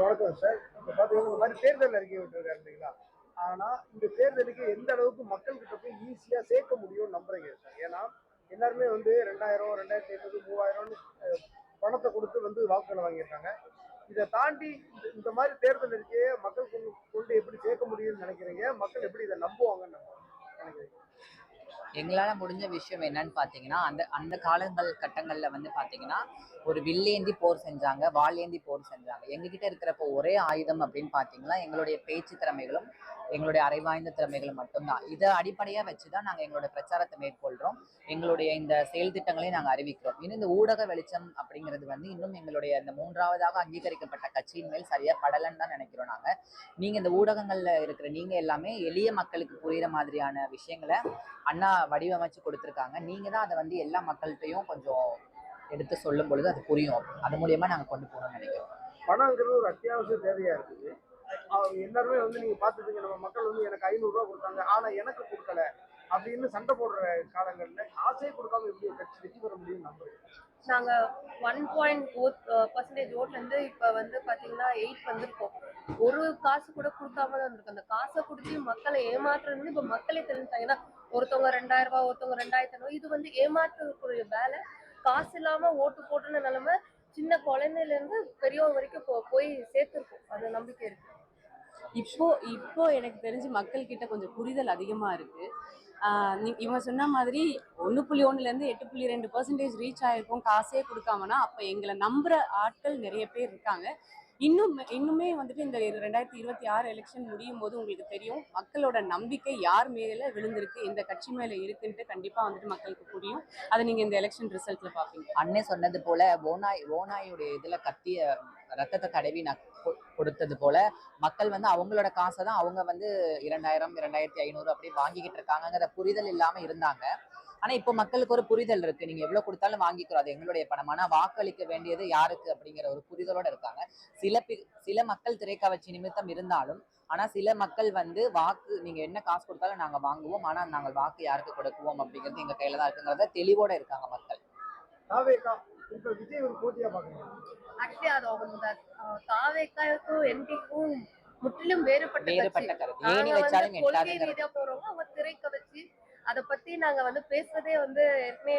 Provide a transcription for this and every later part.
வணக்கம் சார். இப்போ பார்த்தீங்கன்னா இந்த மாதிரி தேர்தல் அறிக்கை விட்டுருக்காரு இல்லைங்களா? ஆனால் இந்த தேர்தலுக்கு எந்த அளவுக்கு மக்கள் கிட்ட போய் ஈஸியாக சேர்க்க முடியும்னு நம்புறீங்க சார்? ஏன்னா எல்லாருமே வந்து 2000, 2500, 3000ன்னு பணத்தை கொடுத்து வந்து வாக்குகளை வாங்கியிருக்காங்க. இதை தாண்டி இந்த மாதிரி தேர்தல் அறிக்கையை மக்கள் கொண்டு எப்படி சேர்க்க முடியும்னு நினைக்கிறீங்க? மக்கள் எப்படி இதை நம்புவாங்கன்னு நினைக்கிறீங்க? எங்களால முடிஞ்ச விஷயம் என்னன்னு பாத்தீங்கன்னா, அந்த அந்த கட்டங்கள்ல வந்து பாத்தீங்கன்னா, ஒரு வில்லேந்தி போர் செஞ்சாங்க, வாளேந்தி போர் செஞ்சாங்க. எங்ககிட்ட இருக்கிறப்போ ஒரே ஆயுதம் அப்படின்னு பாத்தீங்கன்னா, எங்களுடைய பேச்சு திறமைகளும் எங்களுடைய அரைவாய்ந்த திறமைகளும் மட்டும்தான். இதை அடிப்படையா வச்சுதான் நாங்க எங்களோட பிரச்சாரத்தை மேற்கொள்றோம். எங்களுடைய இந்த செயல் திட்டங்களையும் நாங்க அறிவிக்கிறோம். இன்னும் இந்த ஊடக வெளிச்சம் அப்படிங்கிறது வந்து இன்னும் எங்களுடைய இந்த மூன்றாவதாக அங்கீகரிக்கப்பட்ட கட்சியின் மேல் சரியா படலன்னு தான் நினைக்கிறோம் நாங்க. நீங்க இந்த ஊடகங்கள்ல இருக்கிற நீங்க எல்லாமே எளிய மக்களுக்கு புரியுற மாதிரியான விஷயங்களை அண்ணா வடிவமைச்சு கொடுத்துருக்காங்க. நீங்க தான் அதை வந்து எல்லா மக்கள்கிட்டையும் கொஞ்சம் எடுத்து சொல்லும் பொழுது அது புரியும். அது மூலியமா நாங்க கொண்டு போகணும்னு நினைக்கிறோம். பணங்கிறது ஒரு அத்தியாவசிய தேவையா இருக்குது. எல்லாருமே வந்து நீங்க பாத்துட்டீங்க, நம்ம மக்கள் வந்து எனக்கு 500 ரூபா கொடுத்தாங்க ஆனா எனக்கு கொடுக்கல அப்படின்னு சண்டை போடுற காலங்கள்ல காசே கொடுக்காம எப்படி ஒரு கட்சி வெற்றி பெற முடியும் நம்புறேன். நாங்க 1.4% ஓட்ல இருந்து இப்ப வந்து பாத்தீங்கன்னா 8 வந்திருக்கோம். ஒரு காசு கூட கொடுக்காம தான் இருக்கு. அந்த காசை குடிச்சு மக்களை ஏமாற்றுறது இப்ப மக்களே தெரிஞ்சுட்டாங்க. ஏன்னா ஒருத்தவங்க 2000 ரூபாய், ஒருத்தவங்க 2500, இது வந்து ஏமாற்றக்கூடிய வேலை. காசு இல்லாம ஓட்டு போட்டுன நிலைமை சின்ன குழந்தையில இருந்து பெரியவங்க வரைக்கும் போய் சேர்த்துருக்கோம். அது நம்பிக்கை இருக்கு. இப்போ இப்போ எனக்கு தெரிஞ்சு மக்கள் கிட்ட கொஞ்சம் புரிதல் அதிகமா இருக்கு. இவங்க சொன்ன மாதிரி 1.1லேருந்து 8.2% ரீச் ஆயிருக்கும் காசே கொடுக்காமனா, அப்ப எங்களை நம்புற ஆட்கள் நிறைய பேர் இருக்காங்க. இன்னுமே வந்துட்டு இந்த 2026 எலெக்ஷன் முடியும் போது உங்களுக்கு தெரியும் மக்களோட நம்பிக்கை யார் மேல விழுந்திருக்கு, இந்த கட்சி மேல இருக்குன்ட்டு கண்டிப்பா வந்துட்டு மக்களுக்கு புரியும். அதை நீங்க இந்த எலெக்ஷன் ரிசல்ட்ல பாப்பீங்க. அண்ணே சொன்னது போல ஓனாயுடைய இதுல கத்திய ரத்தத்தை தடவி கொடுத்தது போல மக்கள் வந்து அவங்களோட காசை தான் அவங்க வந்து 2000, 2500 அப்படி வாங்கிக்கிட்டு இருக்காங்கிற புரிதல் இல்லாம இருந்தாங்க. ஆனா இப்போ மக்களுக்கு ஒரு புரிதல் இருக்கு. நீங்க எவ்வளவு கொடுத்தாலும் வாங்கிக்கிறோம், அது எங்களுடைய பணம். ஆனா வாக்களிக்க வேண்டியது யாருக்கு அப்படிங்கிற ஒரு புரிதலோட இருக்காங்க. சில மக்கள் திரைக்கவர்ச்சி நிமித்தம் இருந்தாலும், ஆனா சில மக்கள் வந்து வாக்கு நீங்க என்ன காசு கொடுத்தாலும் நாங்க வாங்குவோம், ஆனா நாங்கள் வாக்கு யாருக்கு கொடுக்குவோம் அப்படிங்கிறது எங்க கையில தான் இருக்குங்கிறத தெளிவோட இருக்காங்க மக்கள். விஜய் ஒரு போட்டியா பாக்குறீங்க? ஆக்சுவலி அது அவங்க தாவேக்காவுக்கும் எம்பிக்கும் முற்றிலும் வேறுபட்ட கருத்து. நாங்க வந்து கொள்கை ரீதியா போறவங்க, அவங்க திரைக்கவர்ச்சி அதை பத்தி நாங்க வந்து பேசுறதே வந்து ஏற்கனவே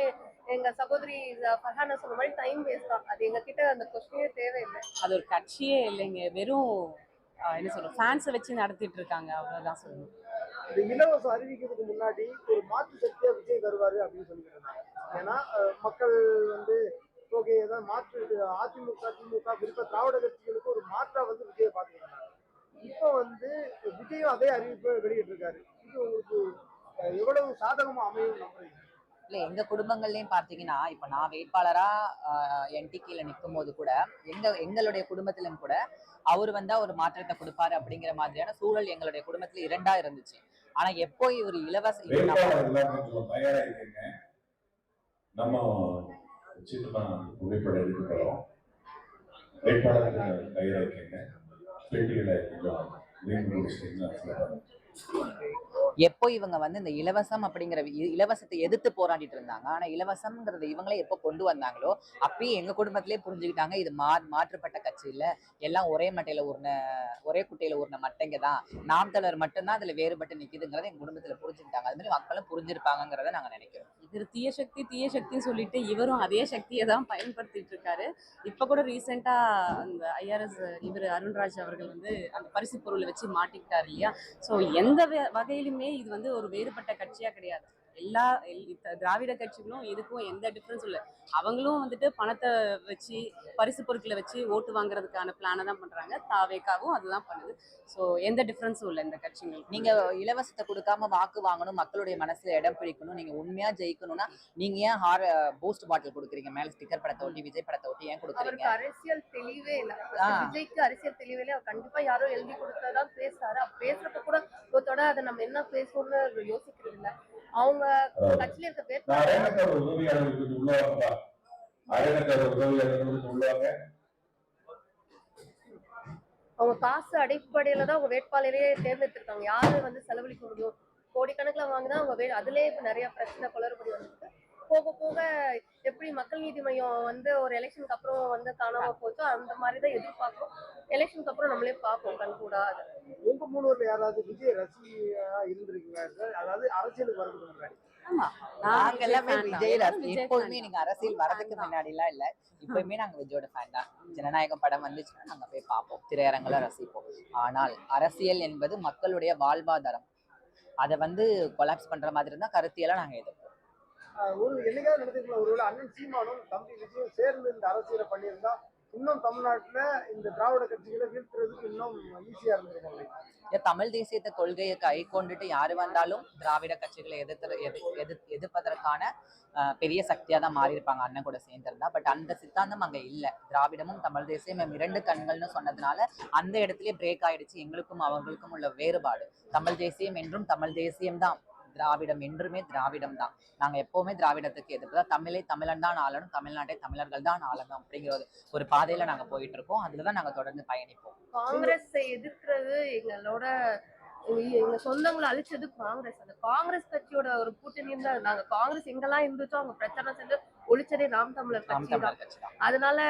எங்க சகோதரி ஃபர்ஹானா சொன்ன மாதிரி டைம் வேஸ்ட் தான். அது எங்க கிட்ட அந்த கொஸ்டினே தேவையில்லை. அது ஒரு கட்சியே இல்லைங்க, வெறும் என்ன சொல்றோம் ஃபேன்ஸை வச்சு நடத்திட்டு இருக்காங்க, அவ்வளவுதான் சொல்லணும். இந்த இலவசம் அறிவிக்கிறதுக்கு முன்னாடி ஒரு மாற்று சக்தியா விஜய் வருவாரு அப்படின்னு சொல்லிக்கிறாங்க. ஏன்னா மக்கள் வந்து ஓகே ஏதாவது மாற்று அதிமுக, திமுக குறிப்பா திராவிட கட்சிகளுக்கு ஒரு மாற்றா வந்து விஜயை பார்த்துக்கிறாங்க. இப்போ வந்து விஜயும் அதே அறிவிப்பை வெளியிட்டு இருக்காரு. இது உங்களுக்கு எவ்வளவு சாதகமா அமையும் நம்புறீங்க? இல்ல எங்க குடும்பங்கள்லயும் பாத்தீங்கன்னா, இப்ப நான் வேட்பாளரா என்டிகேல நிற்கும் போது கூட எங்களுடைய குடும்பத்திலும் கூட அவர் வந்தா ஒரு மாற்றத்தை கொடுப்பாரு அப்படிங்கிற மாதிரியான சூழல் எங்களுடைய குடும்பத்துல 2ஆ இருந்துச்சு. ஆனா எப்போ ஒரு இலவச நம்ம புகைப்படம் எடுக்க போறோம். வேட்பாளர்கள் தயாரிக்கங்க, பெட்டிகளை எப்போ இவங்க வந்து இந்த இலவசம் அப்படிங்கிற இலவசத்தை எதிர்த்து போராடிட்டு இருந்தாங்க. ஆனா இலவசம்ங்கிறத இவங்களே எப்போ கொண்டு வந்தாங்களோ அப்பயே எங்க குடும்பத்திலே புரிஞ்சுக்கிட்டாங்க இது மாற்றுப்பட்ட கட்சி இல்ல, எல்லாம் ஒரே மட்டையில ஒரே குட்டையில ஊர்ன மட்டைங்க தான், நாம் தமிழர் மட்டும்தான் அதுல வேறுபட்டு நிக்குதுங்கிறத எங்க குடும்பத்துல புரிஞ்சுக்கிட்டாங்க. அது மாதிரி மக்களும் புரிஞ்சிருப்பாங்கிறத நாங்க நினைக்கிறோம். இது தீய சக்தின்னு சொல்லிட்டு இவரும் அதே சக்தியை தான் பயன்படுத்திட்டு இருக்காரு. இப்ப கூட ரீசெண்டா அந்த IRS இவர் அருண்ராஜ் அவர்கள் வந்து அந்த பரிசு பொருளை வச்சு மாட்டிக்கிட்டாரு இல்லையா. ஸோ எந்த வகையிலுமே இது வந்து ஒரு வேறுபட்ட கட்சியா கிடையாது. எல்லா திராவிட கட்சிகளும் இதுக்கும் எந்த டிஃபரன்ஸும் இல்லை. அவங்களும் வந்துட்டு பணத்தை வச்சு பரிசு பொருட்களை வச்சு ஓட்டு வாங்குறதுக்கான பிளானை தான் பண்றாங்க. தாவேக்காவும் அதுதான் பண்ணுது. ஸோ எந்த டிஃபரன்ஸும் இல்லை இந்த கட்சிகள். நீங்க இலவசத்தை கொடுக்காம வாக்கு வாங்கணும், மக்களுடைய மனசுல இடம் பிடிக்கணும், நீங்க உண்மையா ஜெயிக்கணும்னா நீங்க ஏன் பூஸ்ட் பாட்டில் கொடுக்குறீங்க, மேல ஸ்டிக்கர் படத்தை ஒட்டி விஜய் படத்தை ஒட்டி ஏன் கொடுக்குறீங்க? அரசியல் தெளிவே இல்லை. விஜய்க்கு அரசியல் தெளிவே இல்லை. கண்டிப்பா யாரோ எழுதி கொடுத்ததான் பேசுறாரு. பேசுறப்ப கூட ஒருத்தோட அதை நம்ம என்ன பேசணும்னு யோசிக்கிறது இல்லை. அவங்க கட்சியில இருக்க பேர் அவங்க காசு அடிப்படையில தான் அவங்க வேட்பாளரையே தேர்ந்தெடுத்திருக்காங்க. யாரு வந்து செலவழிக்க முடியும், கோடிக்கணக்கில் வாங்கினா அவங்க அதுலயே இப்ப நிறைய பிரச்சனை குளறுபடி வந்துருக்கு. போக போக எப்படி மக்கள் நீதி மையம் வந்து ஒரு எலெக்ஷனுக்கு அப்புறம் வந்து காணாம போச்சோ அந்த மாதிரிதான் எதிர்பார்க்கிறோம். எலெக்ஷனுக்கு அப்புறம் நம்மளே பார்ப்போம் கண்கூடா. உங்க மூணூர்ல யாராவது விஜய் ரசிகையா இருந்திருக்கீங்களா சார்? அதாவது அரசியலுக்கு வரதுக்கு முன்னாடி. ஆமா நாங்க எல்லாமே fan தான். விஜய் எல்லாரும் ரசி. விஜய் எப்போதுமே fan நீங்க தான். அரசியல் வரதுக்கு fan தான். முன்னாடி எல்லாம் இல்ல, இப்பவுமே நாங்க விஜயோட ஃபேன் தான். ஜனநாயகம் படம் வந்துச்சுன்னா நாங்க போய் பார்ப்போம், திரையரங்குல ரசிப்போம். ஆனால் அரசியல் என்பது மக்களுடைய வாழ்வாதாரம். அதை வந்து கொலாப்ஸ் பண்ற மாதிரி இருந்தா கருத்தியெல்லாம் நாங்க எதிர்ப்போம். ஒரு என்னைக்காவது நடந்துருக்கல, ஒருவேளை அண்ணன் சீமானும் தம்பி விஜயும் சேர்ந்து இந்த அரசியலை பண்ணியிருந்தா இன்னும் தமிழ்நாட்டுல இந்த திராவிட கட்சிகளை வீழ்த்துறதுக்கு இன்னும் ஈஸியா இருந்திருக்கும். தமிழ் தேசியத்தை கொள்கையை கை கொண்டுட்டு யாரு வந்தாலும் திராவிட கட்சிகளை எதிர்ப்பதற்கான பெரிய சக்தியா தான் மாறி இருப்பாங்க அண்ணன் கூட சேர்ந்திருந்தா. பட் அந்த சித்தாந்தம் அங்க இல்ல. திராவிடமும் தமிழ் தேசியம் இரண்டு கண்கள்னு சொன்னதுனால அந்த இடத்துலயே பிரேக் ஆயிடுச்சு. எங்களுக்கும் அவங்களுக்கும் உள்ள வேறுபாடு. தமிழ் தேசியம் என்றும் தமிழ் தேசியம் தான், திராவிடம் என்றுமே திராவிடம் தான். நாங்க எப்பவுமே திராவிடத்துக்கு எதிர்ப்புதான். தமிழை தமிழன் தான் ஆளணும், தமிழ்நாட்டை தமிழர்கள் தான் ஆளணும் அப்படிங்கிற ஒரு பாதையில நாங்க போயிட்டு இருக்கோம். அதுலதான் நாங்க தொடர்ந்து பயணிப்போம். காங்கிரஸை எதிர்க்கிறது எங்களோட எங்க சொந்தங்களை அழிச்சது காங்கிரஸ். அந்த காங்கிரஸ் கட்சியோட ஒரு கூட்டணியும் தான். நாங்க காங்கிரஸ் எங்கெல்லாம் இருந்துச்சோ அவங்க பிரச்சனை செஞ்சு ஒழிச்சதே நாம் தமிழர் கட்சி தான். அதனால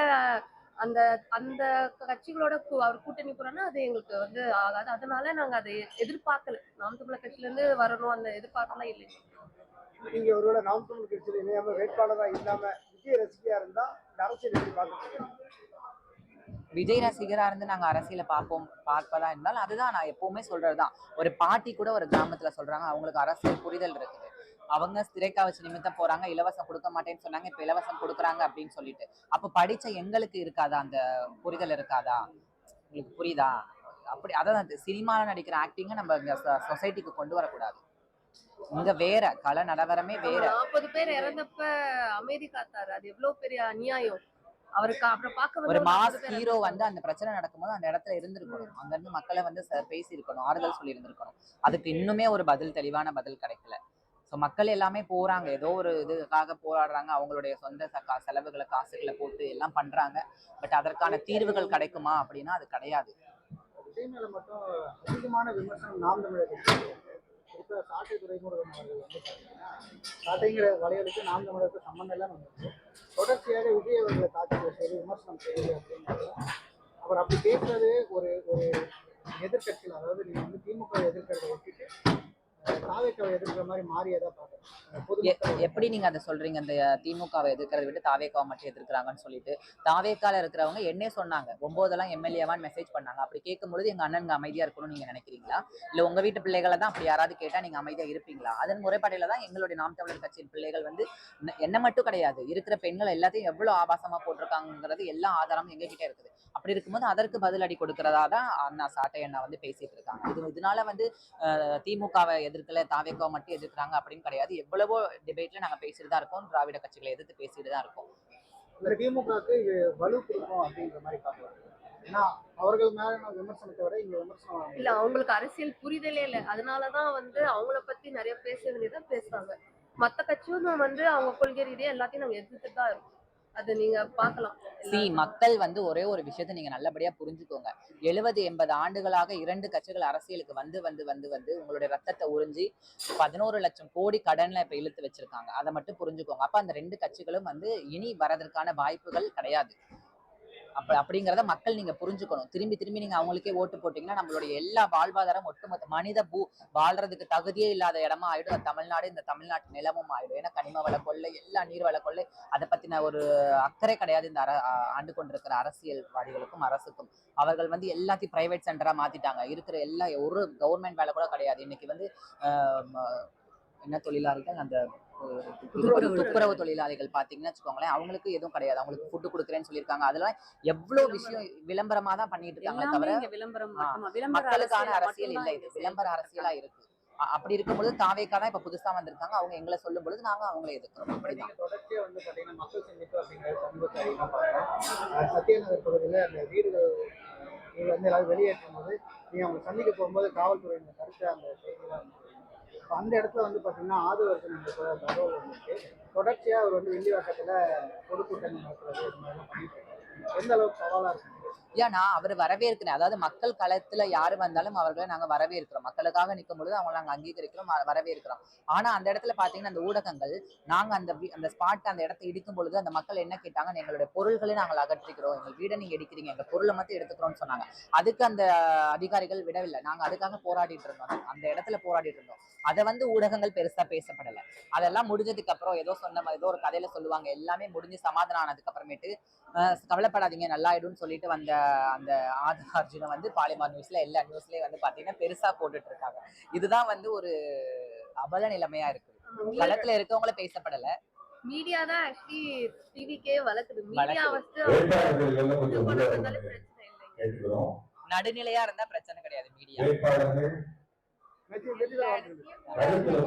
அந்த அந்த கட்சிகளோட அவர் கூட்டணி போறோம்னா அது எங்களுக்கு வந்து ஆகாது. அதனால நாங்க அதை எதிர்பார்க்கல. நாம் தமிழர் கட்சியில இருந்து வரணும் அந்த எதிர்பார்க்கலாம் இல்லை. நீங்க ஒருவேளை நாம் தமிழ் கட்சியில இணையாம வேட்பாளரா இல்லாம விஜய் ரசிகையா இருந்தா இந்த அரசியல் எப்படி பாக்குறீங்க? விஜய் ரசிகரா இருந்து நாங்க அரசியலை பார்ப்பதா இருந்தாலும் அதுதான் நான் எப்பவுமே சொல்றதுதான். ஒரு பாட்டி கூட ஒரு கிராமத்துல சொல்றாங்க, அவங்களுக்கு அரசியல் புரிதல் இருக்குது. அவங்க திரைக்காவச்சு நிமித்தம் போறாங்க, இலவசம் கொடுக்க மாட்டேன்னு சொன்னாங்க, இப்ப இலவசம் கொடுக்குறாங்க அப்படின்னு சொல்லிட்டு. அப்ப படிச்ச எங்களுக்கு இருக்காதா அந்த புரிதல்? இருக்காதா? உங்களுக்கு புரியுதா? அப்படி அதான் சினிமால நடிக்கிற ஆக்டிங்க நம்ம சொசைட்டிக்கு கொண்டு வரக்கூடாது. இங்க வேற கல நிலவரமே வேற. 40 பேர் இறந்தப்ப அமைதி காத்தாரு, அது எவ்வளவு பெரிய அநியாயம். அவருக்கு அப்புறம் பார்க்க ஒரு மாஸ் ஹீரோ வந்து அந்த பிரச்சனை நடக்கும்போது அந்த இடத்துல இருந்திருக்கணும். அங்க இருந்து மக்களை வந்து பேசி இருக்கணும், ஆறுதல் சொல்லி இருந்திருக்கணும். அதுக்கு இன்னுமே ஒரு தெளிவான பதில் கிடைக்கல. ஸோ மக்கள் எல்லாமே போறாங்க, ஏதோ ஒரு இதுக்காக போராடுறாங்க, அவங்களுடைய சொந்த செலவுகளை காசுகளை போட்டு எல்லாம் பண்றாங்க. பட் அதற்கான தீர்வுகள் கிடைக்குமா அப்படின்னா அது கிடையாது. விஜய் மேல மட்டும் அதிகமான விமர்சனம் நாம் தமிழர் கட்சி. குறிப்பா சாட்டை துரைமுருகன் அவர்கள் வந்து பாத்தீங்கன்னா சாட்டைங்கிற வலையலுக்கு நாம் தமிழருக்கு சம்பந்தம் எல்லாம் வந்துச்சு. தொடர்ச்சியாக விஜய் அவர்களை தாக்கி செய்து விமர்சனம் செய்யுது அப்படின்றது. அவர் அப்படி பேசுறது ஒரு ஒரு எதிர்கட்சியில், அதாவது நீங்க வந்து திமுக எதிர்க்கிறத விட்டுட்டு தாவேக்காவை எதிர்க்கிற மாதிரி மாறியதா பாக்குறேன். எப்படி நீங்க அதை சொல்றீங்க? அந்த திமுகவை எதிர்க்கிறத விட்டு தாவேக்காவை மட்டும் எதிர்க்கிறாங்கன்னு சொல்லிட்டு. தாவேக்கால இருக்கிறவங்க என்ன சொன்னாங்க? 9 எம்எல்ஏவான்னு மெசேஜ் பண்ணாங்க. அப்படி கேட்கும்பொழுது எங்க அண்ணனுங்க அமைதியா இருக்கணும்னு நீங்க நினைக்கிறீங்களா? இல்ல உங்க வீட்டு பிள்ளைகளை தான் அப்படி யாராவது கேட்டா நீங்க அமைதியா இருப்பீங்களா? அதன் முறைப்பாட்டில தான் எங்களுடைய நாம் தமிழர் கட்சியின் பிள்ளைகள் வந்து என்ன மட்டும் கிடையாது, இருக்கிற பெண்கள் எல்லாத்தையும் எவ்வளவு ஆபாசமா போட்டிருக்காங்கிறது எல்லா ஆதாரமும் எங்க கிட்ட இருக்குது. அப்படி இருக்கும்போது அதற்கு பதிலடி கொடுக்கறதா தான் அண்ணா சாட்டை அண்ணா வந்து பேசிட்டு இருக்காங்க. இதனால வந்து திமுகவை எதிர்க்கல, தாவேக்காவை மட்டும் எதிர்க்கிறாங்க அப்படின்னு கிடையாது. எவ்வளவோ டிபேட்ல நாங்க பேசிட்டு தான் இருக்கோம், திராவிட கட்சிகளை எதிர்த்து பேசிட்டு தான் இருக்கோம். திமுகவுக்கு இது வலு கொடுக்கும் அப்படின்ற மாதிரி பாக்குறாங்க. ஏன்னா அவர்கள் மேல விமர்சனத்தை விட இங்க விமர்சனம் இல்ல, அவங்களுக்கு அரசியல் புரிதலே இல்லை. அதனாலதான் வந்து அவங்கள பத்தி நிறைய பேச வேண்டியதான் பேசுறாங்க. மத்த கட்சியும் வந்து அவங்க கொள்கை ரீதியா எல்லாத்தையும் நாங்க எதிர்த்துட்டு தான் இருக்கோம். அது நீங்க பாக்கலாம். மக்கள் வந்து ஒரே ஒரு விஷயத்த நீங்க நல்லபடியா புரிஞ்சுக்கோங்க. 70-80 ஆண்டுகளாக 2 கட்சிகள் அரசியலுக்கு வந்து வந்து வந்து வந்து உங்களுடைய ரத்தத்தை உறிஞ்சி 11 லட்சம் கோடி கடன்ல இப்ப இழுத்து வச்சிருக்காங்க. அதை மட்டும் புரிஞ்சுக்கோங்க. அப்ப அந்த 2 கட்சிகளும் வந்து இனி வரதற்கான வாய்ப்புகள் கிடையாது. அப்படிங்கிறத மக்கள் நீங்க புரிஞ்சுக்கணும். திரும்பி திரும்பி நீங்க அவங்களுக்கே ஓட்டு போட்டீங்கன்னா நம்மளுடைய எல்லா வாழ்வாதாரம் ஒட்டுமொத்த மனித வாழ்றதுக்கு தகுதியே இல்லாத இடமா ஆயிடும் தமிழ்நாடு. இந்த தமிழ்நாட்டு நிலமும் ஆயிடும். ஏன்னா கனிம வள கொள்ளை, எல்லா நீர் வள கொள்ளை, அதை பத்தின ஒரு அக்கறை கிடையாது இந்த ஆண்டு கொண்டிருக்கிற அரசியல்வாதிகளுக்கும் அரசுக்கும். அவர்கள் வந்து எல்லாத்தையும் பிரைவேட் சென்டரா மாத்திட்டாங்க. இருக்கிற எல்லா ஒரு கவர்மெண்ட் வேலை கூட கிடையாது. இன்னைக்கு வந்து என்ன தொழிலாளிகள், அந்த துப்புரவு தொழிலாளிகள் பாத்தீங்கன்னா வச்சுக்கோங்களேன், அவங்களுக்கு எதுவும் கிடையாது. அவங்களுக்கு ஃபுட்டு கொடுக்குறேன்னு சொல்லியிருக்காங்க. அதெல்லாம் எவ்வளவு விஷயம் விளம்பரமா தான் பண்ணிட்டு இருக்காங்க தவிர மக்களுக்கான அரசியல் இல்லை. இது விளம்பர அரசியலா இருக்கு. அப்படி இருக்கும்போது தாவேக்கா தான் இப்ப புதுசா வந்திருக்காங்க. அவங்க எங்களை சொல்லும் பொழுது நாங்க அவங்களை எதிர்க்கிறோம். தொடர்ச்சியா வந்து பாத்தீங்கன்னா மக்கள் சந்திப்பு அப்படிங்கிற சத்யநகர் பகுதியில அந்த வீடுகள் வந்து எல்லாரும் வெளியேற்றும் போது நீங்க அவங்க சந்திக்க போகும்போது காவல்துறையினர் தடுத்த அந்த செய்திகள் அந்த இடத்துல வந்து பாத்தீங்கன்னா ஆதரவு தகவல் வந்துட்டு தொடர்ச்சியா அவர் வந்து வெள்ளிவாக்கத்துல பொதுக்கூட்டம் நடத்துறது இந்த மாதிரிலாம் பண்ணிட்டு எந்த அளவுக்கு சவாலா இருக்கு? ஏன்னா அவர் வரவேற்கிறேன், அதாவது மக்கள் களத்துல யாரு வந்தாலும் அவர்களை நாங்க வரவேற்கிறோம், மக்களுக்காக நிற்கும் பொழுது அவங்களை நாங்க அங்கீகரிக்கிறோம், வரவேற்கிறோம். ஆனா அந்த இடத்துல பாத்தீங்கன்னா அந்த ஊடகங்கள், நாங்க அந்த ஸ்பாட் அந்த இடத்தை இடிக்கும் பொழுது அந்த மக்கள் என்ன கேட்டாங்க, எங்களுடைய பொருள்களை நாங்கள் அகற்றிக்கிறோம், எங்கள் வீடை நீங்க இடிக்கிறீங்க, எங்க பொருளை மட்டும் எடுத்துக்கிறோம்னு சொன்னாங்க. அதுக்கு அந்த அதிகாரிகள் விடவில்லை, நாங்க அதுக்காக போராடிட்டு இருந்தோம், அந்த இடத்துல போராடிட்டு இருந்தோம். அதை வந்து ஊடகங்கள் பெருசா பேசப்படல. அதெல்லாம் முடிஞ்சதுக்கு அப்புறம் ஏதோ ஏதோ ஒரு கதையில சொல்லுவாங்க, எல்லாமே முடிஞ்சு சமாதானம் ஆனதுக்கு அப்புறமேட்டு கவலைப்படாதீங்க நல்லாயிடும்னு சொல்லிட்டு வந்த அந்த அர்ஜுனை வந்து பாலிமார் நியூஸ்ல எல்லா நியூஸ்லயும் வந்து பாத்தீங்கன்னா பெருசா போட்டுட்டு இருக்காங்க. இதுதான் வந்து ஒரு அவல நிலைமையா இருக்கு. களத்துல இருக்கவங்கள பேசப்படல, மீடியா தான் ஆக்சுவலி டிவிக்கே வளர்க்குது. மீடியா வந்து வேட்பாளர்கள் கொஞ்சம் உள்ள பிரச்சனை இல்லைங்க. கேட்டுக்கிறோம். நடுநிலையா இருந்தா பிரச்சனை கிடையாது மீடியா. வேட்பாளர்கள் வெற்றி வெற்றி தான் வாழ்த்துக்கள். கருத்துல